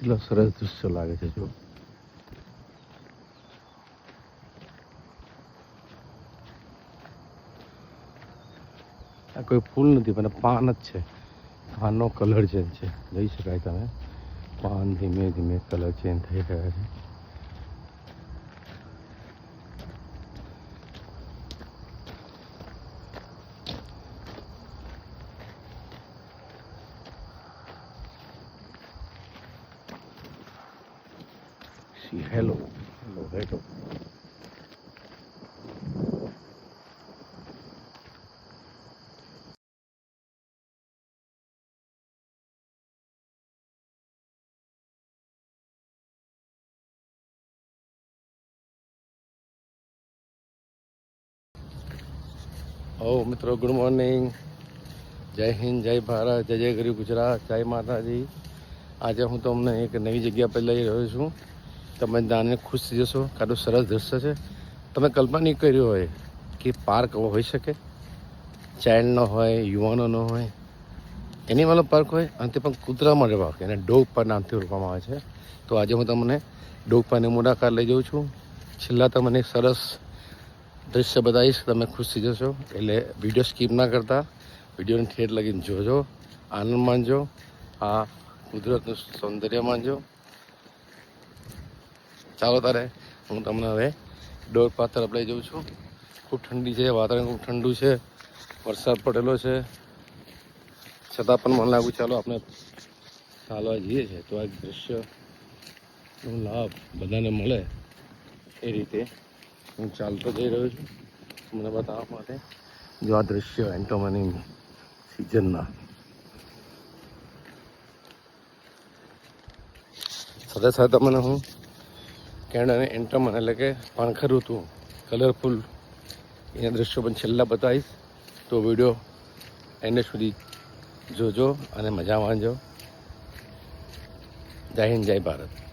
કેટલો સરસ દૃશ્ય લાગે છે જો. આ કોઈ ફૂલ નથી પણ પાન જ છે. પાનનો કલર ચેન્જ છે, જોઈ શકાય તમે. પાન ધીમે ધીમે કલર ચેન્જ થઈ રહ્યા છે. Hello hello hello. મિત્રો, ગુડ મોર્નિંગ. જય હિન્દ, જય ભારત, જય જય ગરીબ ગુજરાત, જય માતાજી. આજે હું તમને એક નવી જગ્યા પર લઈ રહ્યો છું. તમે જાણીને ખુશ થઈ જશો. કાઢું સરસ દૃશ્ય છે. તમે કલ્પના નહીં કર્યું હોય કે પાર્ક હોઈ શકે. ચાઇલ્ડનો હોય, યુવાનોનો હોય, એનિમલ પાર્ક હોય, અને તે પણ કૂતરા માટે પાર્ક, એને ડોગ પાર્ક નામથી ઓળખવામાં આવે છે. તો આજે હું તમને ડોગ પાર્કની મુલાકાત લઈ જાઉં છું. છેલ્લા તમને એક સરસ દૃશ્ય બતાવીશ, તમે ખુશ થઈ જશો. એટલે વિડીયો સ્કીપ ના કરતા, વિડીયોને ઠેઠ લગીને જોજો, આનંદ માનજો, આ કુદરતનું સૌંદર્ય માનજો. ચાલો તારે હું તમને હવે ડોગ પાર્ક તરફ લઈ જાઉં છું. ખૂબ ઠંડી છે, વાતાવરણ ખૂબ ઠંડુ છે, વરસાદ પડેલો છે, છતાં પણ મને લાગ્યું ચાલો આપણે ચાલવા જઈએ છીએ તો આ દૃશ્યનો લાભ બધાને મળે એ રીતે હું ચાલતો જઈ રહ્યો છું તમને બતાવવા માટે. જો આ દૃશ્ય એન્ટોમની સિઝનના સાથે સાથે મને હું કેનેડાને એન્ટોમન એટલે કે પાનખર ઋતુ કલરફુલ એના દૃશ્યો પણ છેલ્લા બતાવીશ. તો વિડીયો એન્ડ સુધી જોજો અને મજા માણજો. જય હિન્દ, જય ભારત.